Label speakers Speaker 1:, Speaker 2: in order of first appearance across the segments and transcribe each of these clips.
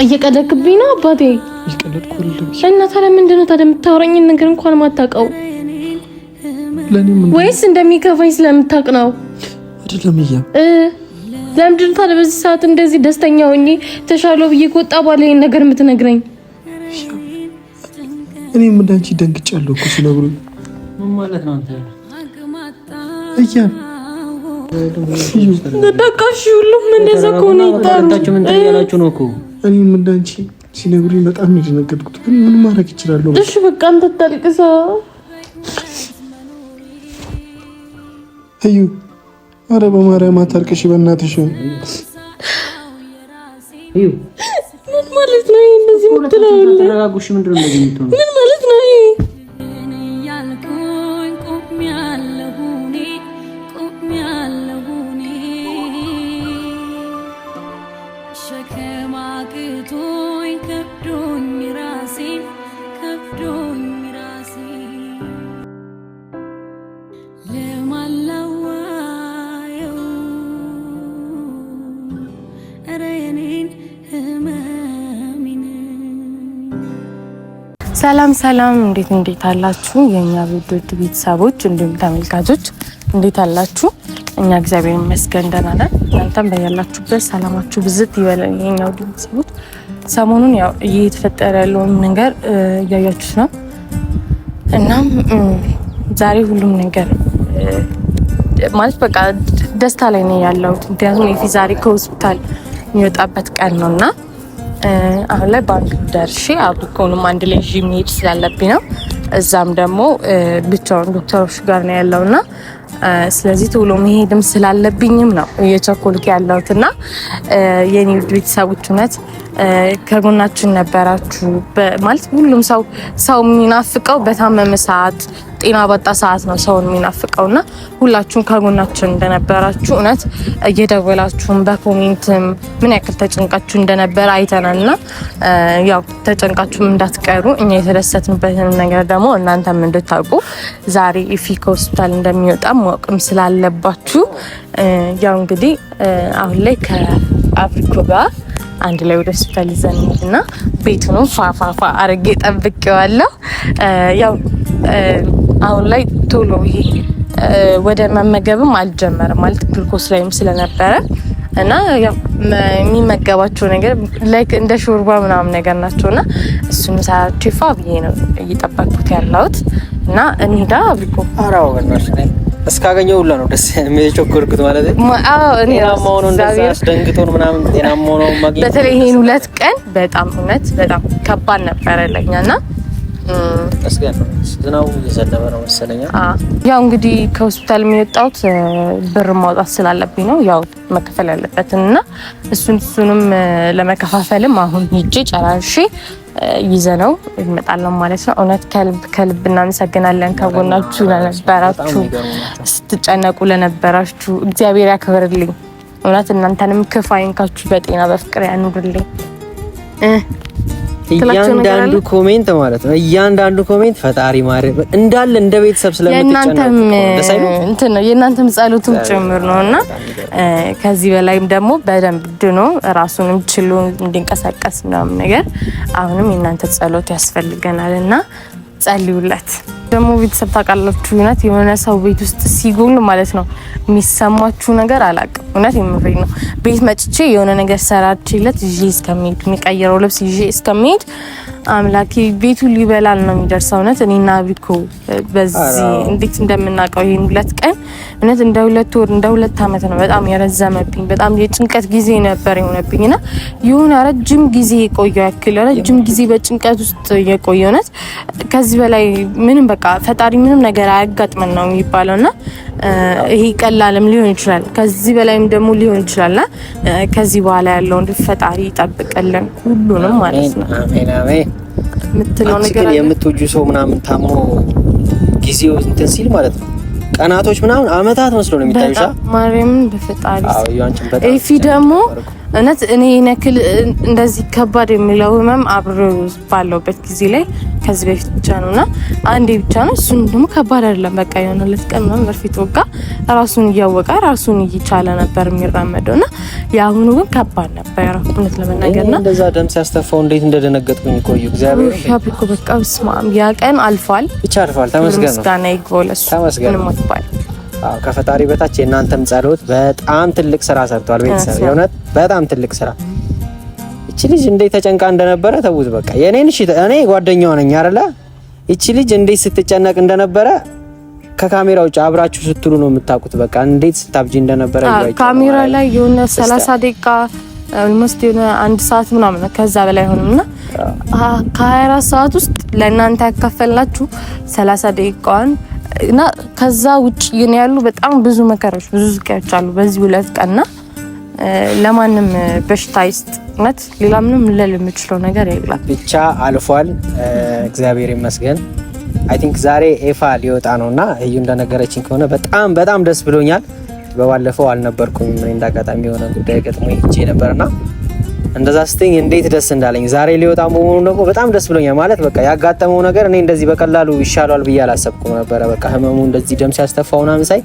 Speaker 1: እየቀለድክብኝ ነው አባቴ። እና ታዲያ ምንድን ነው ታዲያ የምታወራኝን ነገር እንኳን ማታውቀው ወይስ እንደሚከፋኝ ስለምታውቅ ነው?
Speaker 2: አይደለም እያ
Speaker 1: ለምንድን ነው ታዲያ በዚህ ሰዓት እንደዚህ ደስተኛ ሆኜ ተሻለው ብዬ ከወጣ በኋላ ይሄን ነገር የምትነግረኝ?
Speaker 2: እኔም እንዳንቺ ደንግጫለሁ እኮ ሲነግሩኝ።
Speaker 3: ምን ማለት ነው አንተ?
Speaker 2: እያ
Speaker 1: በቃሽ ሁሉም እንደዛ ከሆነ ይጣላችሁ።
Speaker 3: ምን ትያላችሁ ነው እኮ?
Speaker 2: እኔም እንዳንቺ ሲነግሩኝ በጣም ነው የደነገጥኩት፣ ግን ምን ማድረግ እችላለሁ?
Speaker 1: እሺ በቃ አንተ ታልቅሳ
Speaker 2: እዩ። አረ በማርያም አታልቅሽ በእናትሽ።
Speaker 3: እዩ
Speaker 1: ምን ማለት ነው እንደዚህ የምትለው?
Speaker 3: ተረጋጉሽ። ምንድነው እንደዚህ የምትሆነው?
Speaker 1: ምን ማለት ነው ይሄ? ሰላም እንዴት አላችሁ የኛ ውድ ቤተሰቦች እንዲሁም ተመልካቾች እንዴት አላችሁ? እኛ እግዚአብሔር ይመስገን ደህና ነን። እናንተም በያላችሁበት ሰላማችሁ ብዝት ይበል። የኛ ውድ ቤተሰቦች ሰሞኑን ያው እየተፈጠረ ያለውን ነገር እያያችሁት ነው። እናም ዛሬ ሁሉም ነገር ማለት በቃ ደስታ ላይ ነው ያለሁት። ምክንያቱም የፊ ዛሬ ከሆስፒታል የሚወጣበት ቀን ነውና አሁን ላይ ባንክ ደርሼ አብቆንም አንድ ላይ መሄድ ስላለብኝ ነው። እዛም ደግሞ ብቻውን ዶክተሮች ጋር ነው ያለውና ስለዚህ ቶሎ መሄድም ስላለብኝም ነው እየቸኮልኩ ያለሁትና የኔ ቤተሰቦች እውነት ከጎናችን ነበራችሁ። ማለት ሁሉም ሰው የሚናፍቀው በታመመ ሰዓት ጤና ባጣ ሰዓት ነው ሰውን የሚናፍቀውና ሁላችሁም ከጎናችን እንደነበራችሁ እውነት እየደወላችሁም በኮሜንትም ምን ያክል ተጨንቃችሁ እንደነበረ አይተናልና ያው ተጨንቃችሁም እንዳትቀሩ እኛ የተደሰትንበትን ነገር ደግሞ እናንተም እንድታውቁ ዛሬ ኢፊ ከሆስፒታል እንደሚወጣ ማወቅም ስላለባችሁ ያው እንግዲህ አሁን ላይ ከአፍሪኮ ጋር አንድ ላይ ወደ ሆስፒታል ይዘን እና ቤቱን ፋፋፋ አርጌ ጠብቄዋለሁ። ያው አሁን ላይ ቶሎ ይሄ ወደ መመገብም አልጀመረም ማለት ግሉኮስ ላይም ስለነበረ እና ያው የሚመገባቸው ነገር ላይክ እንደ ሾርባ ምናምን ነገር ናቸውና እሱን ሳያቺፋ ብዬ ነው እየጠበቅኩት ያለሁት እና እንሂዳ አብሪኮ
Speaker 3: አራው ገናሽ ነኝ እስካገኘው ሁላ ነው ደስ የሚቸኮርኩት ማለት ነው።
Speaker 1: አዎ እኔ
Speaker 3: ራማውን እንደዛ አስደንግጦን ምናምን ጤናማ ነው ማግኘት
Speaker 1: በተለይ ይሄን ሁለት ቀን በጣም እውነት በጣም ከባድ ነበር ለኛና
Speaker 3: እስከን ዝናቡ እየዘነበ ነው መሰለኝ።
Speaker 1: ያው እንግዲህ ከሆስፒታል የሚወጣውት ብር ማውጣት ስላለብኝ ነው ያው መከፈል ያለበትና እሱንም ለመከፋፈልም አሁን ሄጄ ጨራርሼ ይዘነው እንመጣለን ማለት ነው። እውነት ከልብ እናመሰግናለን ከጎናችሁ ለነበራችሁ ስትጨነቁ ለነበራችሁ እግዚአብሔር ያክብርልኝ። እውነት እናንተንም ክፉ አይንካችሁ በጤና በፍቅር ያኑርልኝ።
Speaker 3: እያንዳንዱ ኮሜንት ማለት ነው እያንዳንዱ ኮሜንት ፈጣሪ ማረብ እንዳለ እንደ ቤተሰብ ስለምትጨነቁ
Speaker 1: የእናንተም ጸሎቱም ጭምር ነውና ከዚህ በላይም ደግሞ በደንብ ድኖ ራሱንም ችሎ እንዲንቀሳቀስ ምናምን ነገር አሁንም የእናንተ ጸሎት ያስፈልገናልና ጸልዩለት። ደግሞ ቤተሰብ ታውቃላችሁ እውነት የሆነ ሰው ቤት ውስጥ ሲጎል ማለት ነው የሚሰማችሁ ነገር አላውቅም። እውነት የምሬ ነው። ቤት መጥቼ የሆነ ነገር ሰራችለት ይዤ እስከሚሄድ የሚቀይረው ልብስ ይዤ እስከሚሄድ አምላኬ ቤቱ ሊበላል ነው የሚደርሰው። እውነት እኔና ቢኮ በዚህ እንዴት እንደምናውቀው ይሄን ሁለት ቀን እውነት እንደ 2 ወር እንደ 2 አመት ነው በጣም ያረዘመብኝ። በጣም የጭንቀት ጊዜ ነበር የሆነብኝና የሆነ ረጅም ጊዜ የቆየው ያክል ረጅም ጊዜ በጭንቀት ውስጥ የቆየው እውነት ከዚህ በላይ ምንም በቃ ፈጣሪ ምንም ነገር አያጋጥመን ነው የሚባለውና ይሄ ቀላልም ሊሆን ይችላል ከዚህ በላይም ደግሞ ሊሆን ይችላልና ከዚህ በኋላ ያለው ፈጣሪ ይጠብቀልን ሁሉንም ማለት ነው።
Speaker 3: አሜን አሜን።
Speaker 1: ምትለው ነገር
Speaker 3: የምትወጁ ሰው ምናምን ታሞ ጊዜው እንትን ሲል ማለት ነው ቀናቶች ምናምን አመታት መስሎ ነው የሚታዩሻ
Speaker 1: ማርያምን በፈጣሪ
Speaker 3: አዎ ያንቺን በጣም
Speaker 1: ኤፊ ደግሞ እውነት እኔ ነክል እንደዚህ ከባድ የሚለው ህመም አብሮ ባለውበት ጊዜ ላይ ከዚህ በፊት ብቻ ነውና አንዴ ብቻ ነው። እሱን ደግሞ ከባድ አይደለም። በቃ የሆነ 2 ቀን ነው በፊት ወጋ ራሱን እያወቀ ራሱን እየቻለ ነበር የሚራመደውና ያሁኑ ግን ከባድ ነበር እውነት ለመናገርና
Speaker 3: እንደዛ ደም ሲያስተፋው እንዴት እንደደነገጥኩኝ ቆዩ እግዚአብሔር
Speaker 1: ያብቁ። በቃ ስማም ያ ቀን አልፏል፣
Speaker 3: ብቻ አልፏል። ተመስገን ነው ምስጋና
Speaker 1: ይጎለስ ምንም አትባል።
Speaker 3: ከፈጣሪ በታች የእናንተም ጸሎት በጣም ትልቅ ስራ ሰርቷል። ቤተሰብ የእውነት በጣም ትልቅ ስራ። እቺ ልጅ እንዴት ተጨንቃ እንደነበረ ተውት። በቃ የኔን እኔ ጓደኛው ነኝ አይደለ? እቺ ልጅ እንዴት ስትጨነቅ እንደነበረ ከካሜራ ውጭ አብራችሁ ስትሉ ነው የምታውቁት። በቃ እንዴት ስታብጂ እንደነበረ
Speaker 1: ካሜራ ላይ የሆነ 30 ደቂቃ ኦልሞስት የሆነ 1 ሰዓት ምናምን ከዛ በላይ ሆነና ከ24 ሰዓት ውስጥ ለእናንተ ያካፈልናችሁ 30 ደቂቃዋን እና ከዛ ውጭ ያሉ በጣም ብዙ መከራዎች ብዙ ስቃዮች አሉ በዚህ 2 ቀንና ለማንም በሽታ ይስጥነት ሌላ ምንም ልል የምችለው ነገር የለም። ብቻ
Speaker 3: አልፏል፣ እግዚአብሔር ይመስገን። አይ ቲንክ ዛሬ ኤፋ ሊወጣ ነውና እዩ እንደነገረችኝ ከሆነ በጣም ደስ ብሎኛል። በባለፈው አልነበርኩም ምን እንዳጋጣሚ የሆነ ጉዳይ ገጥሞኝ ሄጄ ነበርና እንደዛ ስትኝ እንዴት ደስ እንዳለኝ ዛሬ ሊወጣ መሆኑ ደግሞ በጣም ደስ ብሎኛል። ማለት በቃ ያጋጠመው ነገር እኔ እንደዚህ በቀላሉ ይሻላል ብዬ አላሰብኩም ነበር። በቃ ህመሙ እንደዚህ ደም ሲያስተፋውና ምሳይ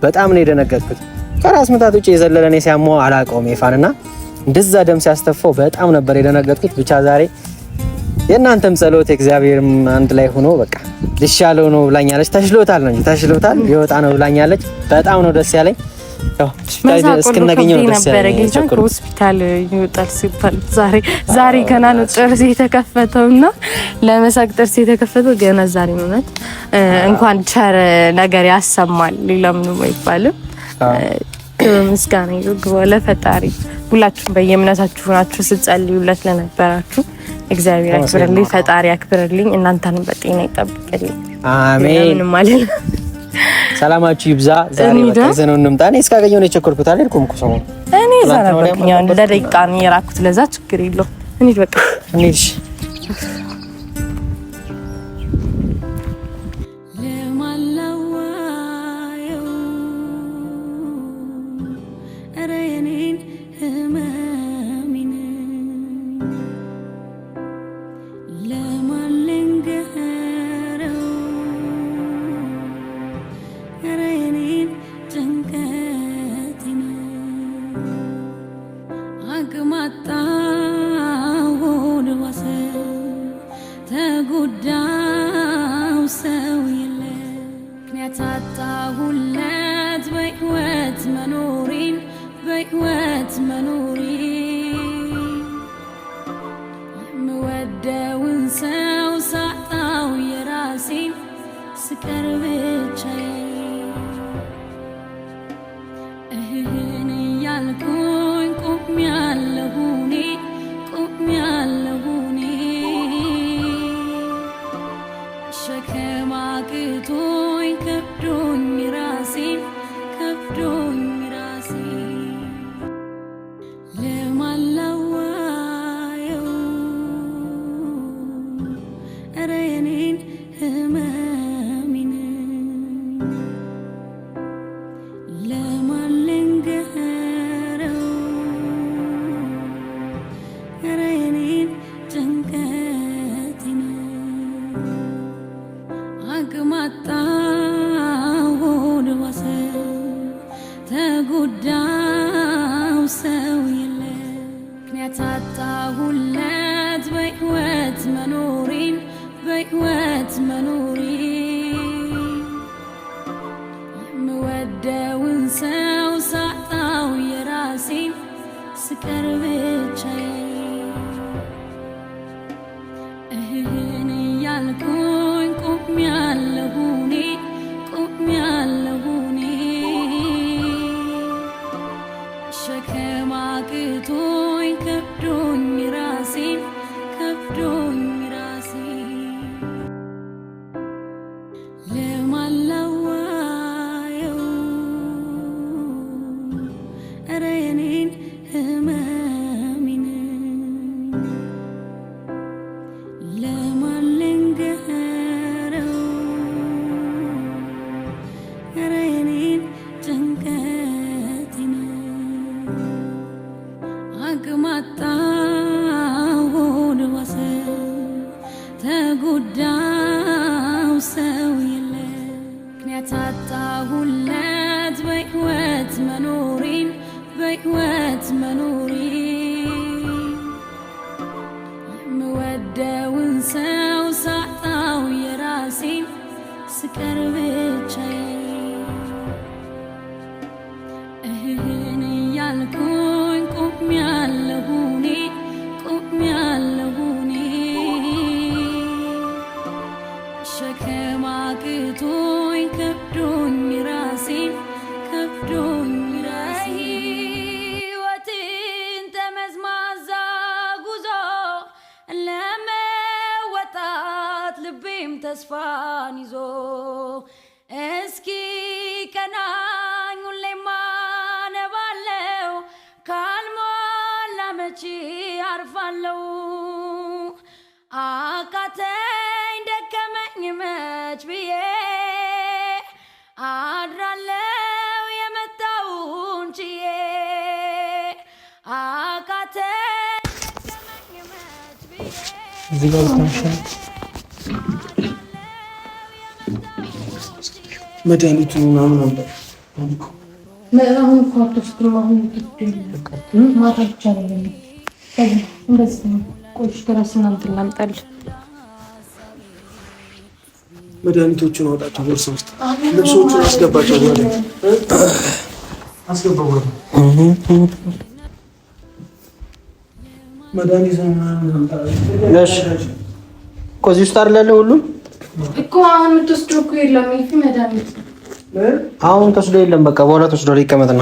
Speaker 3: በጣም ነው የደነገጥኩት። ከራስ ምታት ውጪ የዘለለኔ ሲያመው አላውቀውም ኤፋንና እንደዛ ደም ሲያስተፋው በጣም ነበር የደነገጥኩት። ብቻ ዛሬ የእናንተም ጸሎት እግዚአብሔርም አንድ ላይ ሆኖ በቃ ልሻለው ነው ብላኛለች። ተሽሎታል ነው እንጂ ተሽሎታል ይወጣ ነው ብላኛለች። በጣም ነው ደስ ያለኝ። ሆስፒታል እስክናገኘው ደስ ያለኝ።
Speaker 1: ሆስፒታል ይወጣል ሲባል ዛሬ ገና ነው ጥርስ የተከፈተውና ለመሳቅ ጥርስ የተከፈተው ገና ዛሬ ነው። እንኳን ቸር ነገር ያሰማል ሌላ ምንም አይባልም። ምስጋና ይግባው ለፈጣሪ። ሁላችሁም በየእምነታችሁ ናችሁ ስትጸልዩለት ለነበራችሁ እግዚአብሔር ያክብርልኝ፣ ፈጣሪ ያክብርልኝ፣ እናንተንም በጤና ይጠብቅልኝ።
Speaker 3: አሜን ማለት ሰላማችሁ ይብዛ። ዛሬ በተዘነው እንምጣ። እኔ እስካገኘው ነው የቸኮልኩት አልሄድኩም እኮ ሰሞኑን እኔ ዛሬ በቃ ለደቂቃ ነው የራኩት። ለዛ ችግር የለው እንሂድ በቃ እንሂድ።
Speaker 4: Good ተስፋን ይዞ እስኪ ቀናኝ ሁሌም አነባለው ካልሞላ መቼ አርፋለው አቃተኝ ደከመኝ መች ብዬ አድራለው የመጣውን ችዬ አቃተኝ ደከመኝ መች ብዬ
Speaker 2: እዚህ ጋር ታንሻል መድኃኒቱ ምናምን አለ
Speaker 1: አሁን እኮ አትወስድም። አሁን ማታ ብቻ ነው እንደዚህ ነው። ቆይሽ ድረስ እናንተ ላምጣልሽ
Speaker 2: መድኃኒቶቹን አውጣቸው ቦርሳ ውስጥ ልብሶቹን አስገባቸው ወደ አስገባው ወደ መድኃኒት
Speaker 3: እሺ ከዚህ ውስጥ አይደል ያለው ሁሉ
Speaker 1: እኮ አሁን የምትወስደው እኮ የለም። ይሄ መድኃኒት
Speaker 3: አሁን ተወስዶ የለም። በቃ በኋላ ተወስዶ ይቀመጥና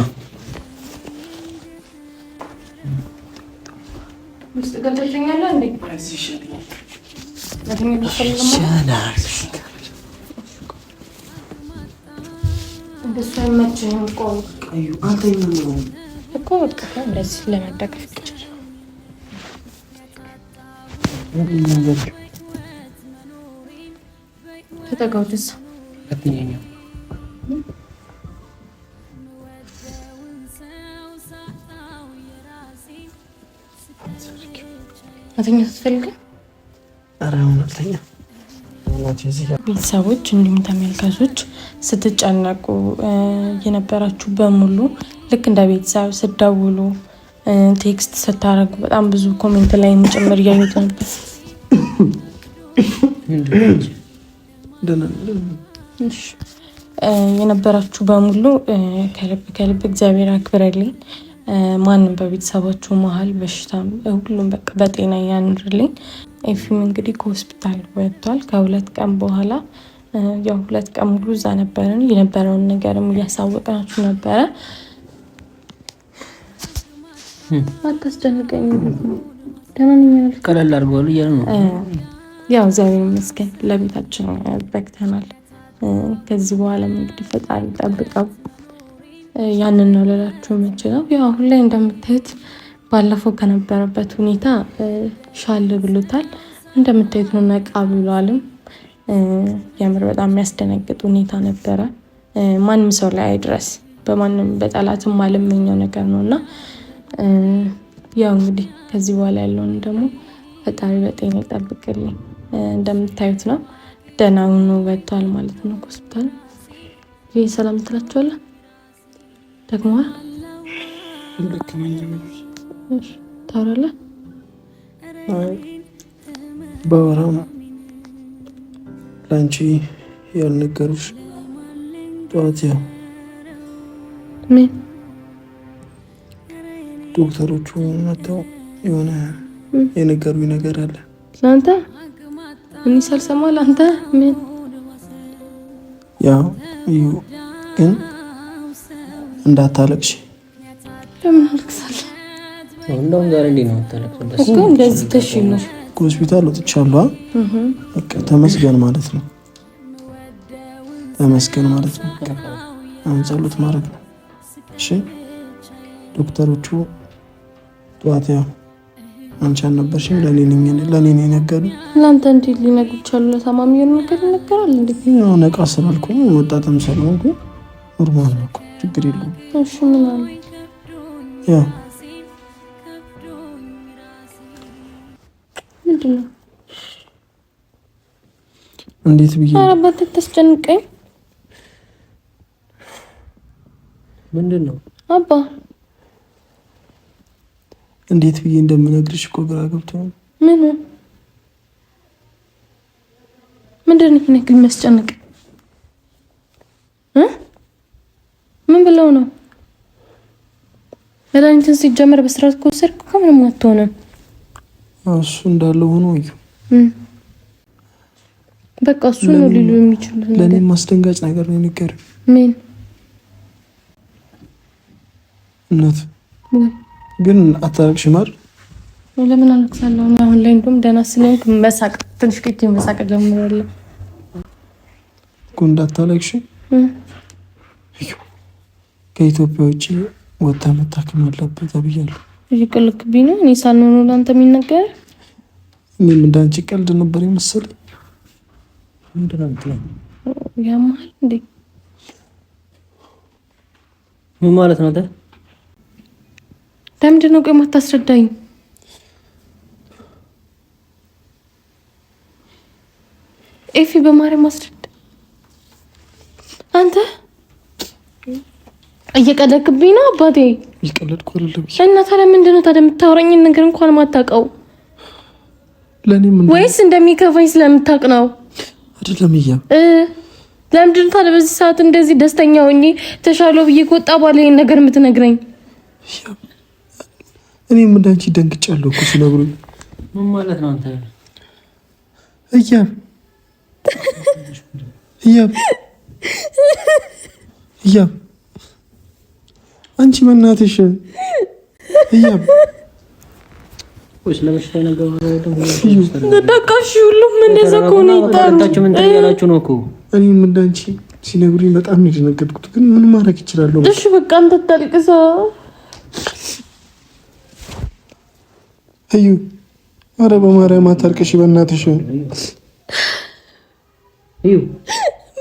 Speaker 1: ውስጥ ገብተኛል እንዴ? እንደሱ አይመችም እኮ
Speaker 2: አንተ ነው
Speaker 1: እኮ በቃ እንደዚህ ለመደገፍ ይችላል። ተጠጋውትስ
Speaker 3: አትኛኛ
Speaker 1: አተኛ ተፈልገ
Speaker 2: አራውናተኛ
Speaker 1: ቤተሰቦች እንዲሁም ተመልካቾች ስትጨነቁ የነበራችሁ በሙሉ ልክ እንደ ቤተሰብ ስትደውሉ ቴክስት ስታረጉ በጣም ብዙ ኮሜንት ላይ ጭምር እያዩት ነበር። የነበራችሁ በሙሉ ከልብ እግዚአብሔር አክብረልኝ። ማንም በቤተሰባችሁ መሀል በሽታም ሁሉም በቃ በጤና ያኑርልኝ። ኤፊም እንግዲህ ከሆስፒታል ወጥቷል። ከ2 ቀን በኋላ ያው 2 ቀን ሙሉ እዛ ነበርን። የነበረውን ነገርም እያሳወቅናችሁ ነበረ። አታስጨንቀኝ ደህና
Speaker 3: ቀለል አድርገዋል እያሉ ነው።
Speaker 1: ያው እግዚአብሔር ይመስገን ለቤታችን በቅተናል። ከዚህ በኋላ እንግዲህ ፈጣሪ ጠብቀው ያንን ነው ልላችሁ የምችለው። ያው አሁን ላይ እንደምታዩት ባለፈው ከነበረበት ሁኔታ ሻል ብሎታል። እንደምታዩት ነው ነቃ ብሏልም። የምር በጣም የሚያስደነግጥ ሁኔታ ነበረ። ማንም ሰው ላይ አይድረስ፣ በማንም በጠላትም አልመኘው ነገር ነውና ያው እንግዲህ ከዚህ በኋላ ያለውን ደግሞ ፈጣሪ በጤና ይጠብቅልኝ። እንደምታዩት ነው ደህና ሆኖ ወጥቷል ማለት ነው ሆስፒታል። ይሄ ሰላም ትላችኋለህ ደግሞ ታረለ
Speaker 2: በወራው ላንቺ ያልነገሩሽ ጠዋት ያው
Speaker 1: ምን
Speaker 2: ዶክተሮቹ መጥተው የሆነ የነገሩኝ ነገር አለ።
Speaker 1: ላንተ ምን ይሰልሰማ ላንተ ምን
Speaker 2: ያው ግን እንዳታለቅሽ።
Speaker 1: ለምን አልቅሳለሁ?
Speaker 3: እንደውም ዛሬ እንዴት ነው የምታለቅሽው?
Speaker 1: እኮ እንደዚህ ተሽሎ
Speaker 2: ከሆስፒታል ወጥቻለሁ። በቃ ተመስገን ማለት ነው። ተመስገን ማለት ነው። አሁን ጸሎት ማድረግ ነው። እሺ ዶክተሮቹ ጠዋት ያው አንቺ አልነበርሽም ለኔ ነው የነገሩ።
Speaker 1: እናንተ እንዴት ሊነግሩ ይችላሉ? ለታማሚ የሆነ ነገር ይነገራል እንዴ?
Speaker 2: ያው ነቃ ስላልኩ ወጣትም ስለሆንኩ ኖርማል ነው፣ ችግር የለውም።
Speaker 1: እሺ ምን አለ?
Speaker 2: ያው
Speaker 1: ምንድን ነው
Speaker 2: እንዴት ብዬ
Speaker 1: አረባት ተስጨንቀኝ።
Speaker 3: ምንድን ነው
Speaker 1: አባ
Speaker 2: እንዴት ብዬ እንደምነግርሽ እኮ ግራ ገብቶኝ።
Speaker 1: ምንድን ነው ነገር የሚያስጨንቅ? ምን ብለው ነው? መድኃኒትን ሲጀመር በስርዓት ከወሰድክ እኮ ምንም አትሆንም።
Speaker 2: እሱ እንዳለው ሆኖ እዩ።
Speaker 1: በቃ እሱ ነው ሊሉ የሚችሉት ነገር።
Speaker 2: ለኔ ማስደንጋጭ ነገር ነው የነገረኝ።
Speaker 1: ምን
Speaker 2: እናት ግን አታለቅሽ ማር?
Speaker 1: ለምን አልቅሳለሁ? አሁን ላይ እንደውም ደህና ስለሆንኩ መሳቅ ትንሽ ቆይቼ መሳቅ ጀምራለሁ።
Speaker 2: እንዳታለቅሽ። ከኢትዮጵያ ውጭ ወጣ መታከም አለበት ተብያለሁ።
Speaker 1: ይቀልክብኝ ነው እኔ ሳልሆን ነው አንተ የሚነገር።
Speaker 2: እኔም እንዳንቺ ቀልድ ነበር የመሰለኝ።
Speaker 3: ምንድነው
Speaker 1: ያማል እንዴ?
Speaker 3: ምን ማለት ነው?
Speaker 1: ለምንድን ነው ቆይ የማታስረዳኝ? ኤፊ በማርያም አስረዳ። አንተ እየቀለድክብኝ ነው አባቴ።
Speaker 2: እየቀለድኩ አይደለም።
Speaker 1: እና ታዲያ ምንድን ነው ታዲያ የምታወራኝን ነገር እንኳን ማታውቀው?
Speaker 2: ለኔ ምን
Speaker 1: ወይስ እንደሚከፋኝ ስለምታውቅ ነው?
Speaker 2: አይደለም እያ
Speaker 1: ለምንድን ነው ታዲያ በዚህ ሰዓት እንደዚህ ደስተኛ ሆኜ ተሻለው ብዬ ከወጣ በኋላ ይሄን ነገር የምትነግረኝ?
Speaker 2: እኔም እንዳንቺ ደንግጫለሁ እኮ ሲነግሩኝ።
Speaker 3: ምን ማለት ነው አንተ?
Speaker 2: እያ አንቺ መናትሽ እያ
Speaker 3: ወይስ ለበሽታ ነገር
Speaker 1: ደቃሽ ሁሉም እንደዛ ከሆነ ይጣሩ።
Speaker 3: ምን ትያላችሁ ነው እኮ?
Speaker 2: እኔም እንዳንቺ ሲነግሩኝ በጣም ነው የደነገጥኩት፣ ግን ምን ማድረግ ይችላል?
Speaker 1: እሺ በቃ አንተ ታልቅሳ
Speaker 2: እዩ። ኧረ በማርያም አታልቅሽ በእናትሽ።
Speaker 3: እዩ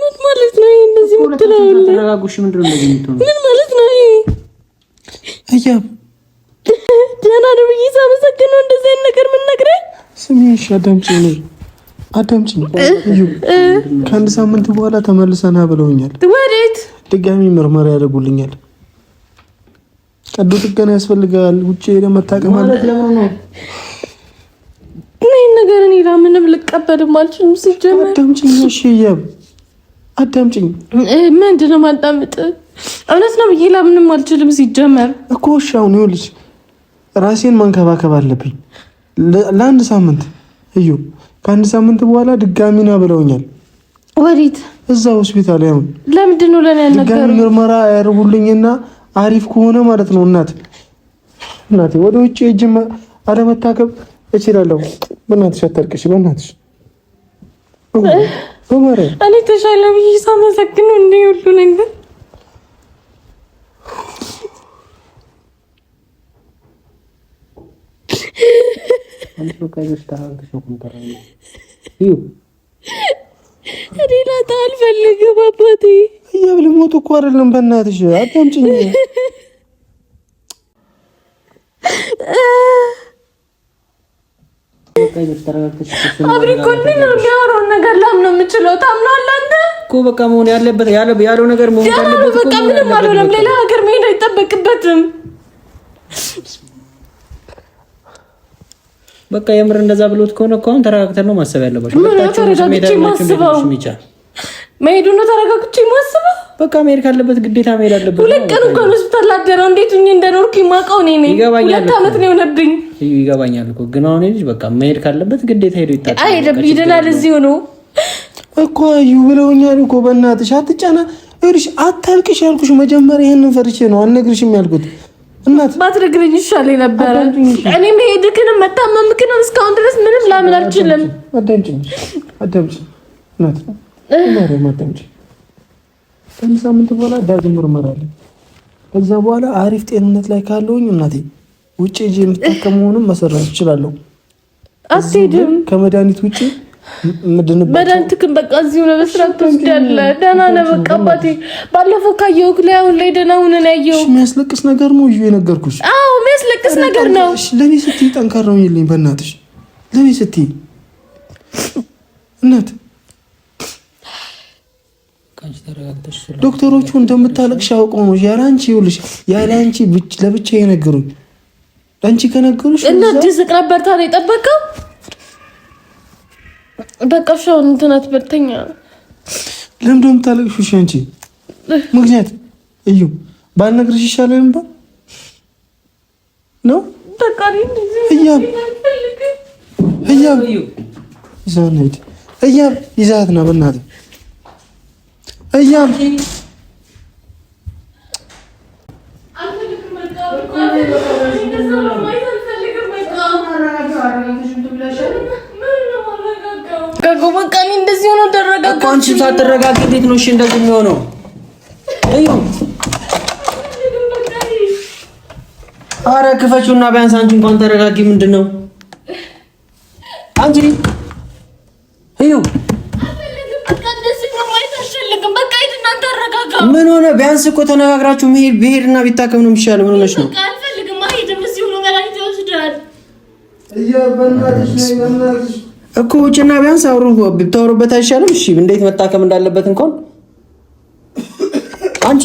Speaker 1: ምን ማለት ነው ይሄ? እንደዚህ ምትለው
Speaker 3: ተረጋጉሽ። ምንድነው እንደዚህ የምትሆነው?
Speaker 1: ምን ማለት ነው ይሄ?
Speaker 2: እያ
Speaker 1: ደህና ነው ብዬ ሳመሰግነው እንደዚህ አይነት ነገር ምን ነግረኝ?
Speaker 2: ስሚሽ አዳምጪኝ ነው አዳምጪኝ። እዩ ከአንድ ሳምንት በኋላ ተመልሰና ብለውኛል።
Speaker 1: ወዴት?
Speaker 2: ድጋሚ ምርመራ ያደርጉልኛል። ቀዶ ጥገና ያስፈልጋል። ውጪ ሄደህ መታከም አለ።
Speaker 3: ለምን ነው
Speaker 1: ይሄን ነገር እኔ ምንም ልቀበልም አልችልም። ሲጀመር
Speaker 2: አዳምጪኝ። እሺ እያብ አዳምጪኝ።
Speaker 1: ምንድን ነው ማዳመጥ? እውነት ነው ብዬ ለምንም አልችልም ሲጀመር
Speaker 2: እኮ። እሺ አሁን ይኸውልሽ ራሴን መንከባከብ አለብኝ ለአንድ ሳምንት። እዩ ከአንድ ሳምንት በኋላ ድጋሚ ና ብለውኛል።
Speaker 1: ወዴት?
Speaker 2: እዛ ሆስፒታል። ያው
Speaker 1: ለምንድን ነው ለኔ ያልነገሩኝ?
Speaker 2: ድጋሚ ምርመራ ያደርጉልኝና አሪፍ ከሆነ ማለት ነው እናቴ ወደ ውጭ ሂጅ አለመታከም እችላለሁ። በእናትሽ አታልቅሽ በእናትሽ። በማርያም
Speaker 1: እኔ ተሻለ ብዬ ሳመሰግነው እንደ ሁሉ ነገር እኔ ላጣ አልፈልግም አባቴ።
Speaker 2: እያብ ልሞት እኮ አይደለም። በእናትሽ አዳምጪኝ።
Speaker 1: አብሪ እኮ እንዴት ነው የሚያወራውን ነገር ላምን ነው የምችለው? ታምናለህ አንተ
Speaker 3: እኮ በቃ መሆን ያለበት ያለው ነገር መሆን ያለበት
Speaker 1: በቃ ምንም አልሆነም። ሌላ ሀገር መሄድ አይጠበቅበትም።
Speaker 3: በቃ የምር እንደዛ ብሎት ከሆነ እኮ አሁን ተረጋግተን ነው ማሰብ ያለባችሁ።
Speaker 1: መሄዱ ነው ተረጋግቼ ማስበው።
Speaker 3: በቃ መሄድ ካለበት ግዴታ መሄድ አለበት።
Speaker 1: ሁለት ቀን እንኳን ሆስፒታል ላደረው እንዴት ሆኜ እንደኖርኩ የማውቀው እኔ ነኝ። ሁለት ዓመት ነው የሆነብኝ።
Speaker 3: ይገባኛል እኮ ግን አሁን ልጅ በቃ መሄድ ካለበት ግዴታ ሄዶ ይታጠባል።
Speaker 1: አይደለም ይደናል። እዚሁ ነው
Speaker 2: እኮ እዩ ብለውኛል እኮ። በእናትሽ አትጫና። እርሽ አታልቅሽ ያልኩሽ መጀመሪያ ይሄንን ፈርቼ ነው አልነግርሽም ያልኩት። እናት
Speaker 1: ባትነግረኝ ይሻለኝ ነበረ። እኔ መሄድክንም መታመምክንም እስካሁን ድረስ ምንም ላምን አልችልም።
Speaker 2: አዳምጪኝ እናት ማርያም አዳምጪኝ። ከአንድ ሳምንት በኋላ ዳግም ምርመራ አለ። ከዛ በኋላ አሪፍ ጤንነት ላይ ካለሁኝ እናቴ ውጭ ሂጅ የምትታከመውንም መሰራት እችላለሁ።
Speaker 1: አትሄድም
Speaker 2: ከመድኃኒት ውጭ
Speaker 1: መድኃኒትክን በቃ እዚሁ ነው በስራት ትወስዳለህ። ደህና ነህ በቃ አባቴ። ባለፈው ካየሁህ ላይ አሁን ላይ ደህና ሁነህ ነው ያየሁህ።
Speaker 2: የሚያስለቅስ ነገር ነው እዩ የነገርኩሽ።
Speaker 1: አዎ የሚያስለቅስ ነገር ነው።
Speaker 2: ለኔ ስትይ ጠንካራ ሁኚልኝ በእናትሽ። ለኔ ስትይ እናት ዶክተሮቹ እንደምታለቅሽ አውቀው ነው ያላንቺ ይኸውልሽ ያላንቺ ለብቻ የነገሩኝ። ለአንቺ ከነገሩሽ
Speaker 1: እና ድስቅ ነበር ታዲያ የጠበቀው። በቃ ሻው እንትን አትበልተኛ።
Speaker 2: ለምን ደም ታለቅሽ አንቺ? ምክንያት እዩ ባልነግርሽ ይሻላል እንባ ነው
Speaker 1: በቃ እንደዚህ
Speaker 2: እያብ ይዛት እያብ ይዛት ነው በእናትህ እያብ
Speaker 1: በቃ እንደዚህ ሆኖ ተረጋጋ።
Speaker 3: አንቺም ሳትረጋጊ እንዴት ነው እሺ እንደዚህ የሚሆነው? እዩ አረ ክፈቹና ቢያንስ አንቺ እንኳን ተረጋጊ። ምንድነው አንቺ እዩ ምን ሆነ? ቢያንስ እኮ ተነጋግራችሁ ብሄድና ቢታከም ነው የሚሻለው። ምን ሆነሽ ነው? እኮ ውጭና ቢያንስ አውሩ ብታወሩበት አይሻልም? እሺ እንዴት መታከም እንዳለበት እንኳን አንቺ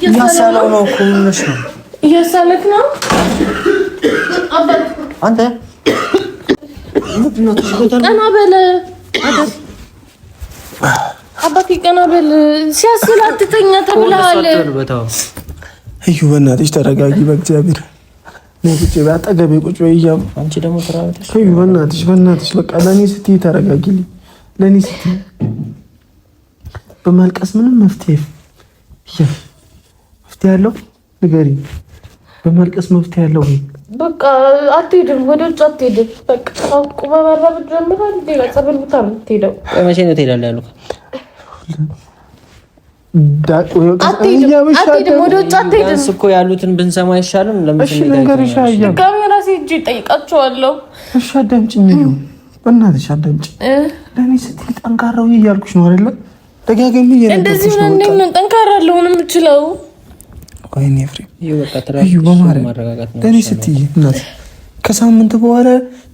Speaker 3: እያሳለው ነው እኮ ምን ሆነሽ ነው?
Speaker 1: እያሳለክ ነው
Speaker 3: አንተ ምንድነው?
Speaker 1: ቀና በለ አባቴ ቀና በል። ሲያስላትተኛ ተብለሃል።
Speaker 2: እዩ በእናትሽ ተረጋጊ በእግዚአብሔር ነው። ቁጭ በይ አጠገቤ ቁጭ በይ እያሉ
Speaker 3: አንቺ ደግሞ ተራውተሽ
Speaker 2: እዩ በእናትሽ በቃ ለኔ ስትይ ተረጋጊልኝ። ለኔ ስትይ በማልቀስ ምንም መፍትሄ ያለው ንገሪኝ። በማልቀስ መፍትሄ ያለው ወይ?
Speaker 1: በቃ አትሄድም፣ ወደ ውጭ አትሄድም። በቃ ቁመ መራመድ ጀምራል። እንዴ ጸበል ቦታ ነው የምትሄደው?
Speaker 3: መቼ ነው ትሄዳለህ ያሉት?
Speaker 1: አትሄድም፣ ወደ ውጭ አትሄድም
Speaker 3: እኮ ያሉትን ብንሰማ አይሻልም?
Speaker 2: እሺ ልንገርሽ፣
Speaker 1: ካሜራ ሲጂ ጠይቃቸዋለሁ።
Speaker 2: እሺ አዳምጪኝ፣ በእናትሽ አዳምጪኝ። ለኔ ስትይ ጠንካራው እያልኩሽ ነው አይደለ? ደጋግሜ
Speaker 1: እንደዚህ ነው እንዴ ጠንካራ ለሆነ የምችለው?
Speaker 2: ወይኔ ፍሬም እዩ በማረጋጋት ነው። ለኔ ስትይ እናት ከሳምንት በኋላ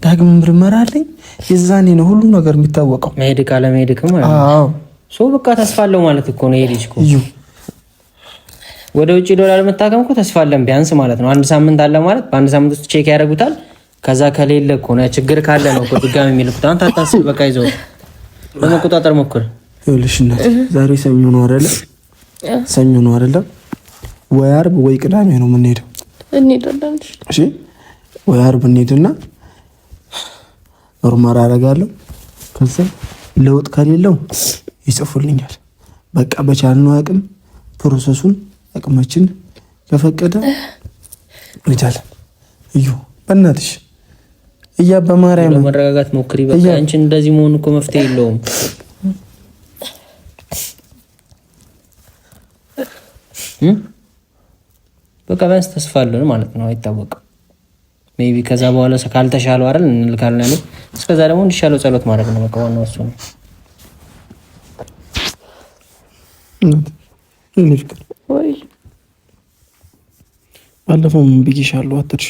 Speaker 2: ዳግም ምርመራ አለኝ። የዛኔ ነው ሁሉ ነገር የሚታወቀው።
Speaker 3: መሄድ ካለ መሄድ ማለት ነው። አዎ ሶ በቃ ተስፋ አለው ማለት እኮ ነው። ሄድሽ እኮ እዩ ወደ ውጪ ዶላር መታከም እኮ ተስፋ አለን ቢያንስ ማለት ነው። አንድ ሳምንት አለ ማለት በአንድ ሳምንት ውስጥ ቼክ ያደርጉታል። ከዛ ከሌለ እኮ ነው ችግር ካለ ነው እኮ ድጋሚ የሚልኩት። አንተ አታስብ፣ በቃ ይዘው ለመቆጣጠር ሞክር። ይኸውልሽ እናት ዛሬ ሰኞ ነው አይደለ? ሰኞ ነው አይደለ? ወይ ዓርብ ወይ ቅዳሜ ነው የምንሄደው።
Speaker 1: እንሄዳለን።
Speaker 2: እሺ ወይ ዓርብ እንሄድና ኖርማል አደርጋለሁ። ከዛ ለውጥ ከሌለው ይጽፉልኛል። በቃ በቻልነው አቅም ፕሮሰሱን አቅማችን ከፈቀደ እንሄዳለን። እዩ በእናትሽ በማርያም
Speaker 3: ለመረጋጋት ሞክሪ። በቃ አንቺ እንደዚህ መሆን እኮ መፍትሄ የለውም። በቃ ቢያንስ ተስፋ አለን ማለት ነው። አይታወቅም ሜቢ ከዛ በኋላ ካልተሻለው አይደል እንልካለን ያለው። እስከዛ ደግሞ እንዲሻለው ጸሎት ማድረግ ነው። በቃ ዋናው እሱ ነው።
Speaker 1: ወይ
Speaker 2: ባለፈው ምን ብዬሻለሁ? አትርሽ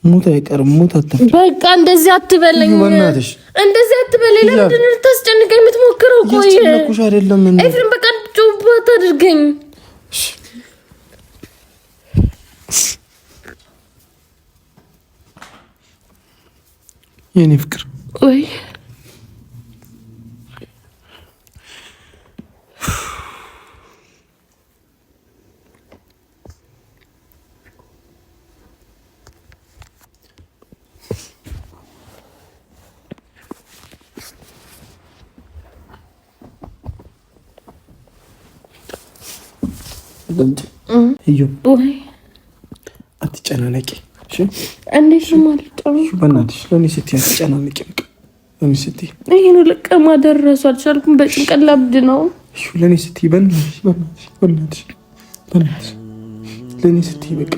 Speaker 2: ሞት አይቀርም። ሞት አትፍሪ።
Speaker 1: በቃ እንደዚህ አትበለኝ፣
Speaker 2: በእናትሽ እንደዚህ
Speaker 1: አትበለኝ። ለምንድን ነው ልታስጨንቀኝ የምትሞክረው? ቆይ
Speaker 2: እያስጨነኩሽ አይደለም።
Speaker 1: ኤፍሬም በቃ ጩባት አድርገኝ።
Speaker 2: የኔ ፍቅር
Speaker 1: ወይ
Speaker 2: እዩ
Speaker 1: ወይ
Speaker 2: አትጨናነቂ። እሺ
Speaker 1: እንዴት ነው ማለት ነው?
Speaker 2: በእናትሽ ለኔ ስትይ አትጨናነቂ። በቃ ለኔ ስትይ
Speaker 1: ይሄን ለቀማ ደረሱ አልቻልኩም። በጭንቀት ላብድ ነው።
Speaker 2: እሺ ለኔ ስትይ በእናትሽ ለኔ ስትይ በቃ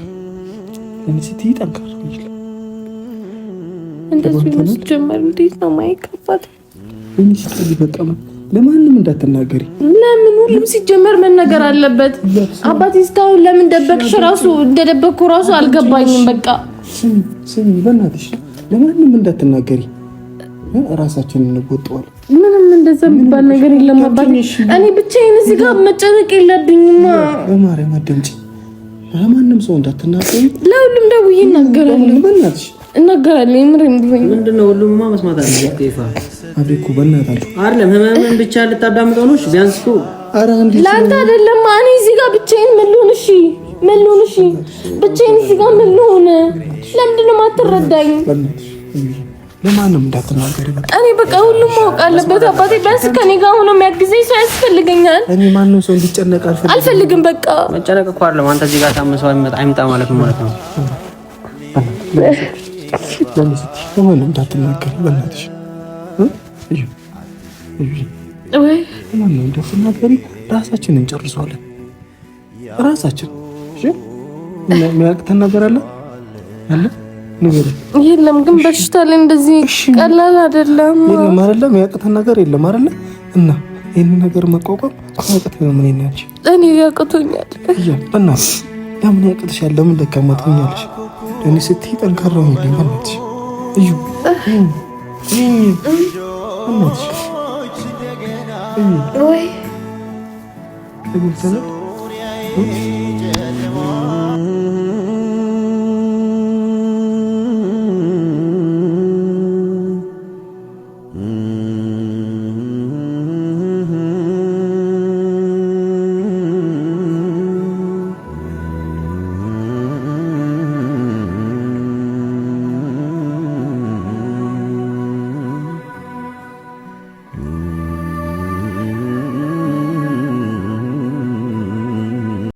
Speaker 2: ለኔ ስትይ ጠንካራ ነሽ።
Speaker 1: እንደዚህ ነው ጀመር። እንዴት ነው ማይከፋት?
Speaker 2: ለኔ ስትይ በቃ ለማንም እንዳትናገሪ።
Speaker 1: ለምን ሁሉም ሲጀመር መነገር አለበት? አባቴ እስካሁን ለምን ደበቅሽ? ራሱ እንደደበቅኩ ራሱ አልገባኝም። በቃ
Speaker 2: ስሚ በእናትሽ ለማንም እንዳትናገሪ። ራሳችንን እንወጣዋለን።
Speaker 1: ምንም እንደዛ የሚባል ነገር የለም አባቴ። እኔ ብቻዬን እዚህ ጋር መጨነቅ የለብኝማ።
Speaker 2: በማርያም አደምጪ። ለማንም ሰው እንዳትናገሪ።
Speaker 1: ለሁሉም ደውዬ እናገራለሁ።
Speaker 2: በእናትሽ
Speaker 1: እናገራለሁ።
Speaker 3: ምንድነው ሁሉምማ መስማት አለበት። ይፋ
Speaker 2: አብሬኩ በእናታችሁ
Speaker 3: አይደለም ህመምን ብቻ ልታዳምጠው ነው። ቢያንስ እኮ
Speaker 2: ኧረ አንዴ
Speaker 1: ለአንተ አይደለም። እኔ እዚህ ጋር ብቻዬን ምን ልሁን? እሺ ብቻዬን እዚህ ጋር ምን ልሁን? ለምንድን ነው የማትረዳኝ?
Speaker 2: ለማንም እንዳትናገሪ።
Speaker 1: እኔ በቃ ሁሉም ማወቅ አለበት አባቴ። ቢያንስ ከኔ ጋር ሆኖ የሚያግዘኝ ሰው ያስፈልገኛል።
Speaker 2: እኔ ማንም ሰው እንዲጨነቅ
Speaker 1: አልፈልግም። በቃ
Speaker 3: መጨነቅ እኮ አይደለም። አንተ እዚህ ጋር ታመሰው አይመጣ ማለት ነው ማለት ነው።
Speaker 2: ለማንም እንዳትናገሪ በእናትሽ።
Speaker 1: ወይ
Speaker 2: ለምን እንደተናገሪ ራሳችንን እንጨርሰዋለን። ራሳችን እሺ የሚያቅተን ነገር አለ ንገረኝ።
Speaker 1: የለም ግን በሽታ ላይ እንደዚህ ቀላል አይደለም።
Speaker 2: የለም አይደለም የሚያቅተን ነገር የለም አይደለ? እና ይሄን ነገር መቋቋም አያቅተንም። ምን ይናች
Speaker 1: እኔ ያቅቶኛል።
Speaker 2: በእናትሽ ለምን ያቅትሻል? ለምን ደካማ ትሆኛለሽ? እኔ ስትይ ጠንካራ ሆኝልኝ በእናትሽ እዩ በእናትሽ
Speaker 1: ወይ
Speaker 2: ተግብተናል